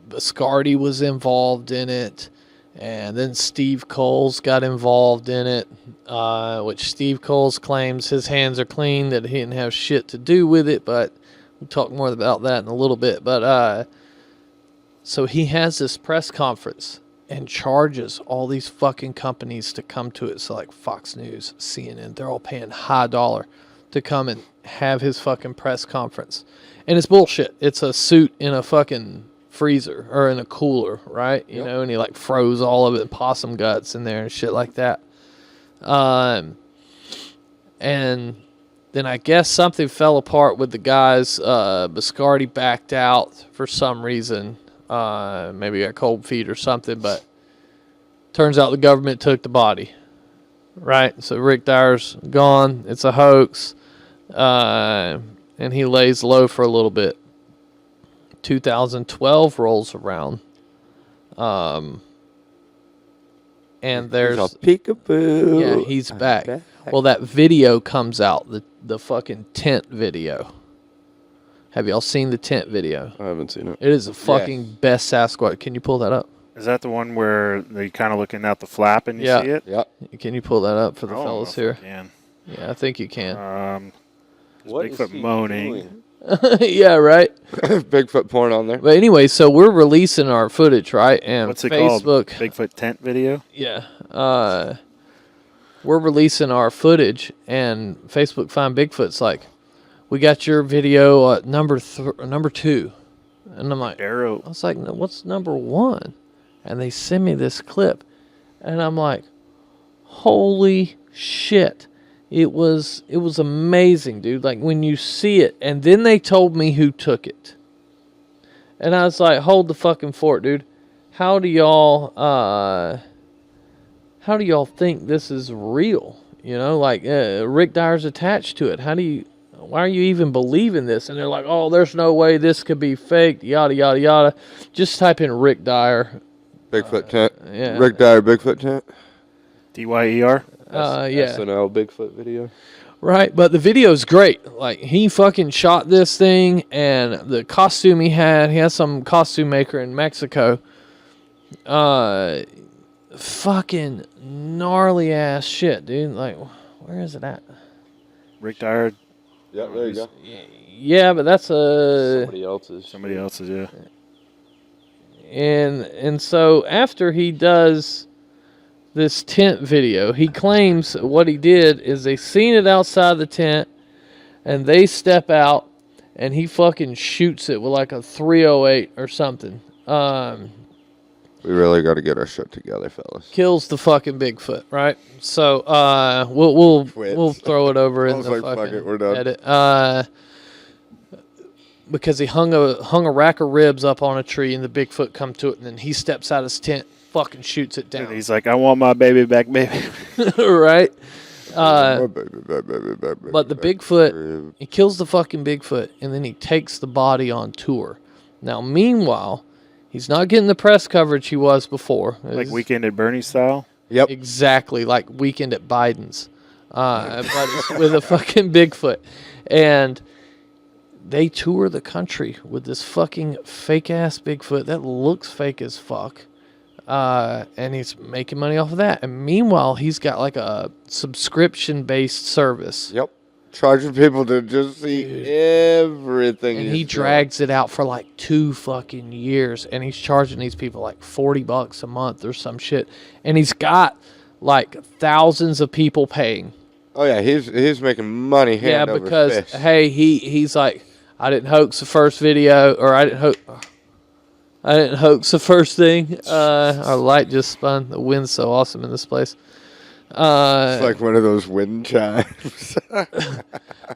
Biscardi was involved in it, and then Steve Coles got involved in it, which Steve Coles claims his hands are clean, that he didn't have shit to do with it, but we'll talk more about that in a little bit. But so he has this press conference and charges all these fucking companies to come to it. So like Fox News, CNN, they're all paying high dollar to come and have his fucking press conference. And it's bullshit. It's a suit in a fucking freezer or in a cooler, right? You know, and he like froze all of it, possum guts in there and shit like that. And then I guess something fell apart with the guys. Biscardi backed out for some reason. Maybe got cold feet or something, but turns out the government took the body. Right? So Rick Dyer's gone. It's a hoax. And he lays low for a little bit. 2012 rolls around. And there's... He's a peekaboo. Yeah, he's back. Well, that video comes out, the fucking tent video. Have y'all seen the tent video? I haven't seen it. It is the fucking best Sasquatch. Can you pull that up? Is that the one where they kind of looking out the flap and you Yeah. see it? Yep. Can you pull that up for the Oh, fellas if I here? can. Yeah, I think you can. What is Bigfoot he moaning. doing? Yeah, right. Bigfoot porn on there. But anyway, so we're releasing our footage, right? And What's it Facebook, called? Bigfoot tent video? yeah. We're releasing our footage, and Facebook Find Bigfoot's like, we got your video at number 2. And I'm like, Arrow. I was like, no, what's number 1? And they send me this clip, and I'm like, holy shit. It was amazing, dude. Like when you see it, and then they told me who took it, and I was like, "Hold the fucking fort, dude. How do y'all think this is real? You know, like Rick Dyer's attached to it. Why are you even believing this?" And they're like, "Oh, there's no way this could be faked. Yada yada yada." Just type in Rick Dyer. Bigfoot tent. Yeah. Rick Dyer Bigfoot tent. DYER. Yeah. SNL Bigfoot video. Right, but the video's great. Like, he fucking shot this thing, and the costume he had some costume maker in Mexico. Fucking gnarly ass shit, dude. Like, where is it at? Rick Dyer. Yeah, there you go. Yeah, but that's Somebody else's. Somebody else's, yeah. And so after he does this tent video, he claims what he did is they seen it outside the tent, and they step out, and he fucking shoots it with like a 308 or something. We really got to get our shit together, fellas. Kills the fucking Bigfoot, right? So we'll Quits. throw it over I in was the like, fuck fucking it, we're done. edit. Because he hung a rack of ribs up on a tree, and the Bigfoot come to it, and then he steps out his tent, fucking shoots it And down. he's like, I want my baby back, baby. Right? Baby. But the Bigfoot, he kills the fucking Bigfoot, and then he takes the body on tour. Now, meanwhile, he's not getting the press coverage he was before. Like Weekend at Bernie style. Yep. Exactly, like Weekend at Biden's. But it's with a fucking Bigfoot. And they tour the country with this fucking fake-ass Bigfoot that looks fake as fuck. And he's making money off of that. And meanwhile, he's got like a subscription-based service. Yep. Charging people to just see everything. And he's he drags it out for like 2 fucking years. And he's charging these people like $40 a month or some shit. And he's got like thousands of people paying. Oh yeah, he's making money hand over because fist. hey, he's like, I didn't hoax the first video, or I didn't hoax the first thing. Our light just spun. The wind's so awesome in this place. It's like one of those wind chimes.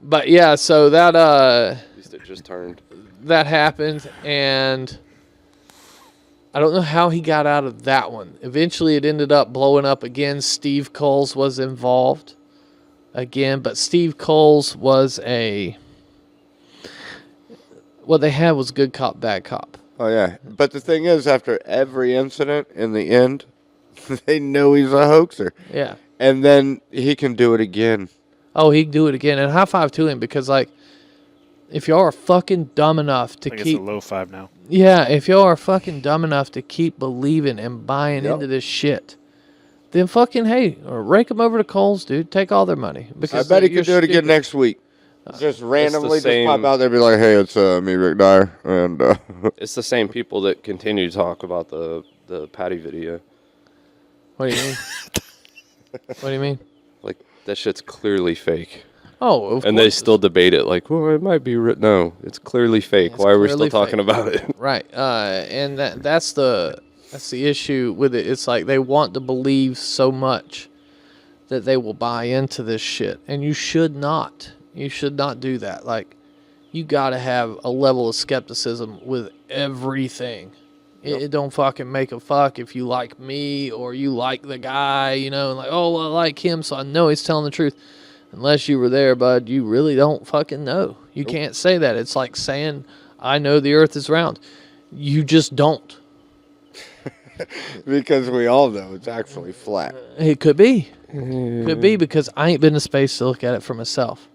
But yeah, so that At least it just turned. that happened, and I don't know how he got out of that one. Eventually, it ended up blowing up again. Steve Coles was involved again, but Steve Coles was what they had was good cop, bad cop. Oh yeah, but the thing is, after every incident, in the end, they know he's a hoaxer, Yeah. and then he can do it again. Oh, he can do it again. And high five to him, because, like, if y'all are fucking dumb enough to I think keep... it's a low 5 now. Yeah, if y'all are fucking dumb enough to keep believing and buying into this shit, then fucking, hey, rake them over to Coles, dude. Take all their money. I Because bet he you're could do it again stupid. next week. Just randomly, same- just pop out there and be like, "Hey, it's me, Rick Dyer," and It's the same people that continue to talk about the Patty video. What do you mean? What do you mean? Like, that shit's clearly fake. Oh, of And they course. still debate it. Like, well, it might be written. No, it's clearly fake. It's Why are we still clearly talking fake. about it? Right. And that's the issue with it. It's like they want to believe so much that they will buy into this shit. And you should not. You should not do that. Like, you got to have a level of skepticism with everything. It don't fucking make a fuck if you like me or you like the guy, you know, and like, oh, I like him, so I know he's telling the truth. Unless you were there, bud, you really don't fucking know. You can't say that. It's like saying, I know the earth is round. You just don't. because we all know it's actually flat. It could be. Could be, because I ain't been to space to look at it for myself.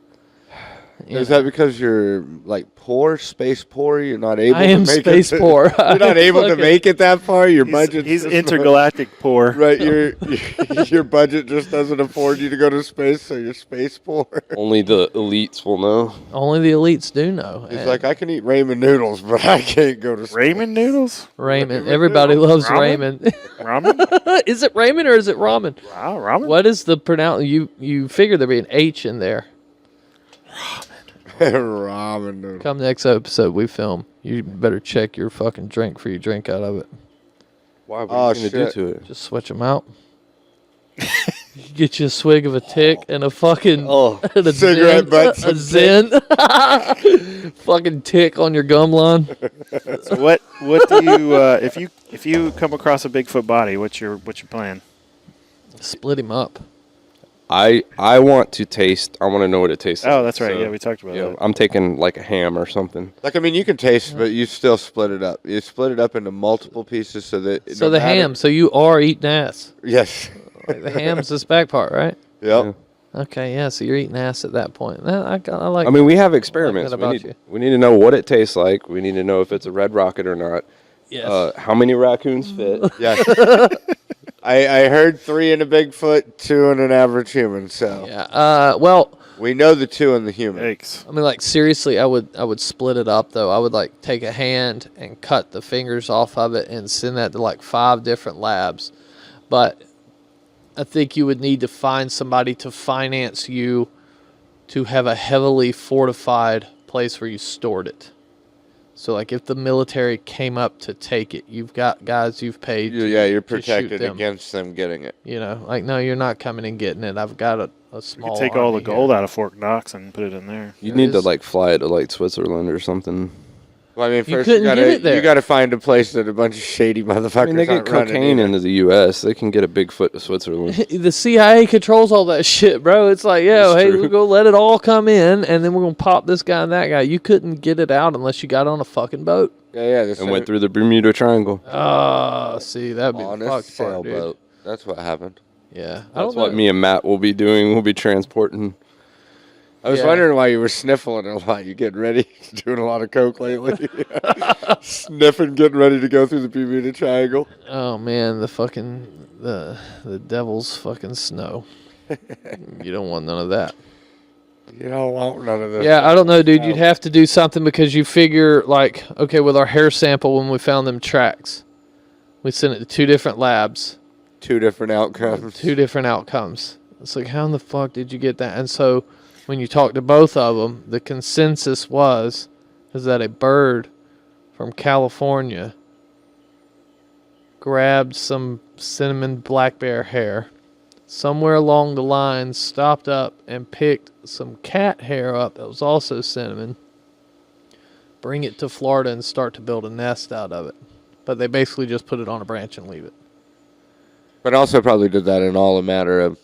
You Is know? that because you're like poor, space poor? You're not able. I am to make space it poor. You're not able to make it that far. Your budget. He's intergalactic poor. Right, your budget just doesn't afford you to go to space, so you're space poor. Only the elites will know. Only the elites do know. He's like, I can eat ramen noodles, but I can't go to space. Ramen noodles? Raymond. Everybody loves Ramen? Raymond. Ramen? Is it Raymond or is it ramen? Wow, ramen? What is the pronounce? You figure there'd be an H in there. Ramen noodles. Come next episode we film, you better check your fucking drink before you drink out of it. Why? What Oh, are you going to do shit. to it? Just switch them out. You get you a swig of a tick and a fucking and a cigarette butts a and zen, fucking tick on your gum line. So what do you if you come across a Bigfoot body, what's your plan? Split him up. I want to taste. I want to know what it tastes like. Oh, that's right. So, Yeah, we talked about that. I'm taking like a ham or something. Like, I mean, you can taste, but you still split it up. You split it up into multiple pieces so that. So the ham. So you are eating ass. Yes. Like the ham's this back part, right? Yep. Okay, yeah. So you're eating ass at that point. I like. I mean, we have experiments. that about you. We need to know what it tastes like. We need to know if it's a red rocket or not. Yes. How many raccoons fit? Yes. I heard 3 in a Bigfoot, 2 in an average human. So Yeah. Well, we know the 2 in the human. Yikes. I mean, like seriously, I would split it up though. I would like take a hand and cut the fingers off of it and send that to like 5 different labs. But I think you would need to find somebody to finance you to have a heavily fortified place where you stored it. So like if the military came up to take it, you've got guys you've paid. Yeah, you're to shoot protected them. against them getting it. You know, like no, you're not coming and getting it. I've got a You small. could take all the army gold here. out of Fort Knox and put it in there. You There need to is- like fly it to like Switzerland or something. Well, I mean, You first couldn't get it there. you gotta find a place that a bunch of shady motherfuckers I mean, they get aren't running cocaine either. into the U.S. They can get a Bigfoot to Switzerland. The CIA controls all that shit, bro. It's like, yo, It's hey, true. we're gonna let it all come in, and then we're gonna pop this guy and that guy. You couldn't get it out unless you got on a fucking boat. Yeah. And went through the Bermuda Triangle. Oh, see, that'd be on the a fucked part, dude. sailboat. That's what happened. Yeah, That's what me and Matt will be doing. We'll be transporting. I was Yeah. wondering why you were sniffling a lot. You getting ready? Doing a lot of coke lately? Sniffing, getting ready to go through the Bermuda Triangle. Oh man, the devil's fucking snow. You don't want none of that. You don't want none of this. Yeah, I don't know, dude. You'd have to do something because you figure, like, okay, with our hair sample when we found them tracks, we sent it to 2 different labs, 2 different outcomes. 2 different outcomes. It's like, how in the fuck did you get that? And so, when you talk to both of them, the consensus is that a bird from California grabbed some cinnamon black bear hair, somewhere along the line stopped up and picked some cat hair up that was also cinnamon, bring it to Florida and start to build a nest out of it. But they basically just put it on a branch and leave it. But also probably did that in all a matter of,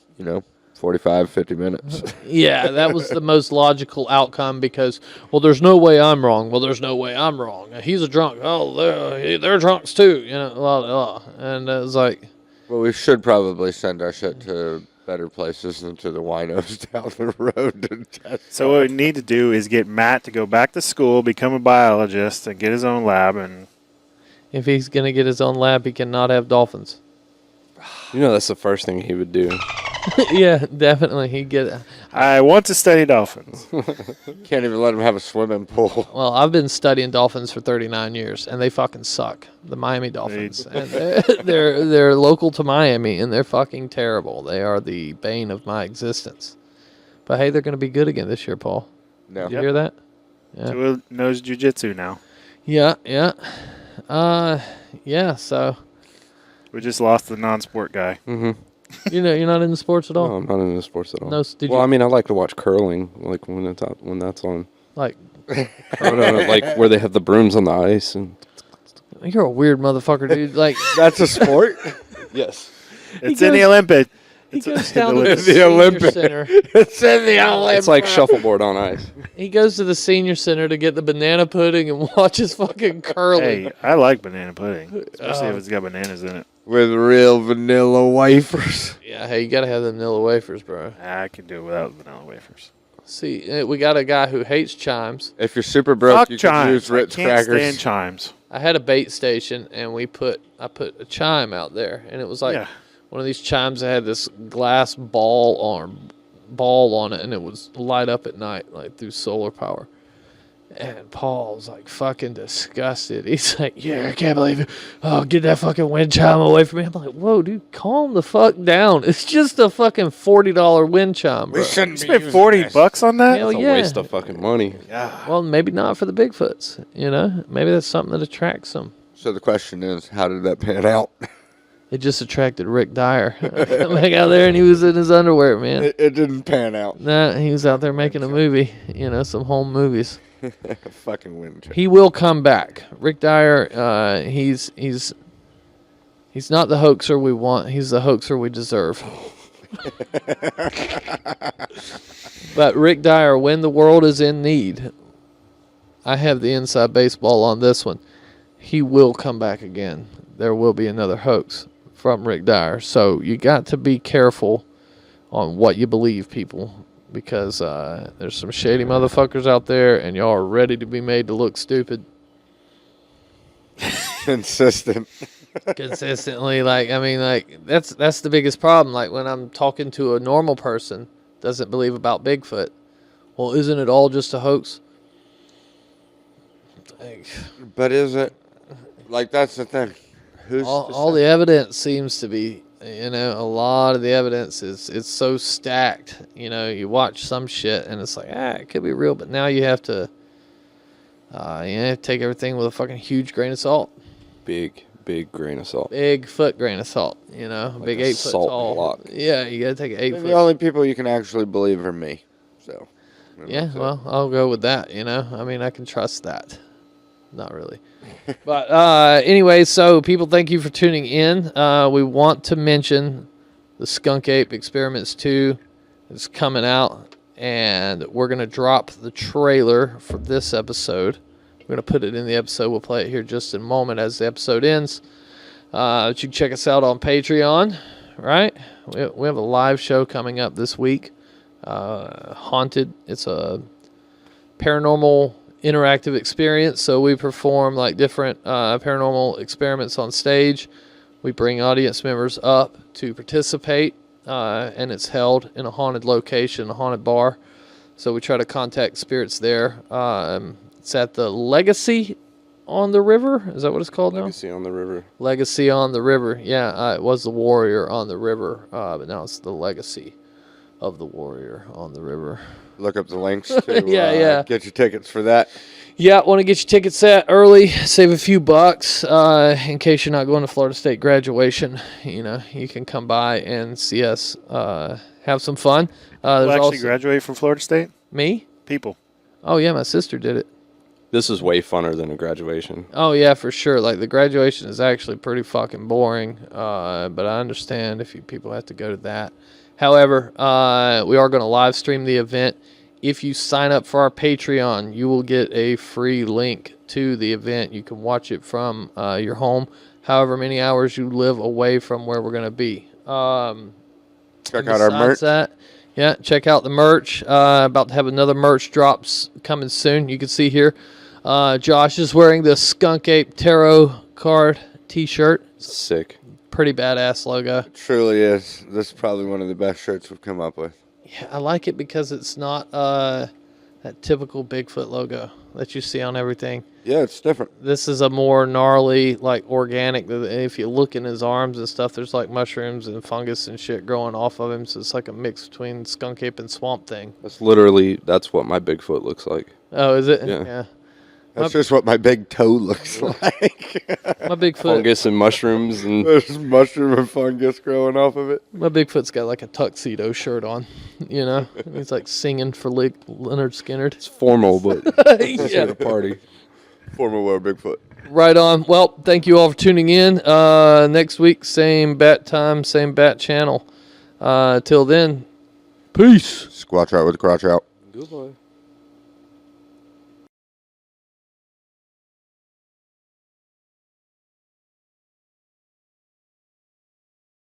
45, 50 minutes. Yeah, that was the most logical outcome because, well, there's no way I'm wrong. Well, there's no way I'm wrong. He's a drunk. Oh, they're drunks too. Blah, blah, blah. And it was like, Well, we should probably send our shit to better places than to the winos down the road to test. So what we need to do is get Matt to go back to school, become a biologist, and get his own lab. And if he's going to get his own lab, he cannot have dolphins. That's the first thing he would do. Yeah, definitely. He'd get it. I want to study dolphins. Can't even let him have a swimming pool. Well, I've been studying dolphins for 39 years, and they fucking suck. The Miami Dolphins. And they're local to Miami, and they're fucking terrible. They are the bane of my existence. But hey, they're going to be good again this year, Paul. No. Did you hear that? Yeah. So he knows jujitsu now. Yeah. So We just lost the non-sport guy. Mm-hmm. you're not into sports at all. No, I'm not into sports at all. No, did well, you I mean, I like to watch curling, like when that's on. like? Like where they have the brooms on the ice and. You're a weird motherfucker, dude. Like That's a sport? Yes. It's goes- in the Olympic. he It's goes a- down to the the The senior Olympic. center. It's in the Olympic. It's like shuffleboard on ice. He goes to the senior center to get the banana pudding and watches fucking curling. Hey, I like banana pudding, especially if it's got bananas in it. With real vanilla wafers. Yeah, hey, you gotta have the vanilla wafers, bro. I can do it without vanilla wafers. See, we got a guy who hates chimes. If you're super broke, Fuck you can use chimes. I Ritz can't crackers. stand chimes. I had a bait station, and I put a chime out there, and it was like Yeah. one of these chimes that had this glass ball on it, and it would light up at night, like through solar power. And Paul was like fucking disgusted. He's like, "Yeah, I can't believe it. Oh, get that fucking wind chime away from me." I'm like, "Whoa, dude, calm the fuck down. It's just a fucking $40 wind chime, bro." We shouldn't You be spent using $40 on that? Hell It's a yeah. waste of fucking money. Well, maybe not for the Bigfoots. Maybe that's something that attracts them. So the question is, how did that pan out? It just attracted Rick Dyer. Back out there, and he was in his underwear, man. It didn't pan out. Nah, he was out there making a movie. Some home movies. Fucking wind chimes. He will come back. Rick Dyer, he's not the hoaxer we want. He's the hoaxer we deserve. But Rick Dyer, when the world is in need, I have the inside baseball on this one. He will come back again. There will be another hoax from Rick Dyer. So you got to be careful on what you believe, people, because there's some shady motherfuckers out there, and y'all are ready to be made to look stupid. Consistent. Consistently, that's the biggest problem. Like when I'm talking to a normal person doesn't believe about Bigfoot. Well, isn't it all just a hoax? But is it? Like, that's the thing. All the evidence seems to be, a lot of the evidence it's so stacked. You watch some shit and it's like, it could be real, but now you have to take everything with a fucking huge grain of salt. Big grain of salt. Big foot grain of salt, big 8 foot salt tall. block. Yeah, you gotta take an 8 foot. The only people you can actually believe are me. So. Yeah, well, I'll go with that, I can trust that. Not really. But anyway, so people, thank you for tuning in. We want to mention the Skunk Ape Experiments 2 is coming out, and we're going to drop the trailer for this episode. We're going to put it in the episode. We'll play it here just in a moment as the episode ends. But you can check us out on Patreon, right? We have a live show coming up this week. Haunted. It's a paranormal interactive experience, so we perform like different paranormal experiments on stage. We bring audience members up to participate, and it's held in a haunted location, a haunted bar. So we try to contact spirits there. It's at the Legacy on the River. Is that what it's called now? Legacy on the River. Legacy on the River. Yeah, it was the Warrior on the River, but now it's the Legacy of the Warrior on the River. Look up the links to Yeah. get your tickets for that. Yeah, want to get your tickets set early, save a few bucks in case you're not going to Florida State graduation. You can come by and see us have some fun. Will actually graduate from Florida State? Me? People. Oh, yeah, my sister did it. This is way funner than a graduation. Oh, yeah, for sure. Like, the graduation is actually pretty fucking boring, but I understand if people have to go to that. However, we are going to live stream the event. If you sign up for our Patreon, you will get a free link to the event. You can watch it from your home, however many hours you live away from where we're going to be. Check out our merch. Check out the merch. About to have another merch drops coming soon. You can see here, Josh is wearing the Skunk Ape Tarot card t-shirt. Sick. Pretty badass logo. It truly is. This is probably one of the best shirts we've come up with. Yeah, I like it because it's not that typical Bigfoot logo that you see on everything. Yeah, it's different. This is a more gnarly, like organic. If you look in his arms and stuff, there's like mushrooms and fungus and shit growing off of him. So it's like a mix between skunk ape and swamp thing. That's what my Bigfoot looks like. Oh, is it? Yeah. That's just what my big toe looks like. My Bigfoot. Fungus and mushrooms and There's mushroom and fungus growing off of it. My Bigfoot's got like a tuxedo shirt on, He's like singing for Leonard Skinner. it's formal, but it's Yeah. at a party. Former wear Bigfoot. Right on. Well, thank you all for tuning in. Next week, same bat time, same bat channel. Till then, peace. Squatch out with the crotch out. Goodbye.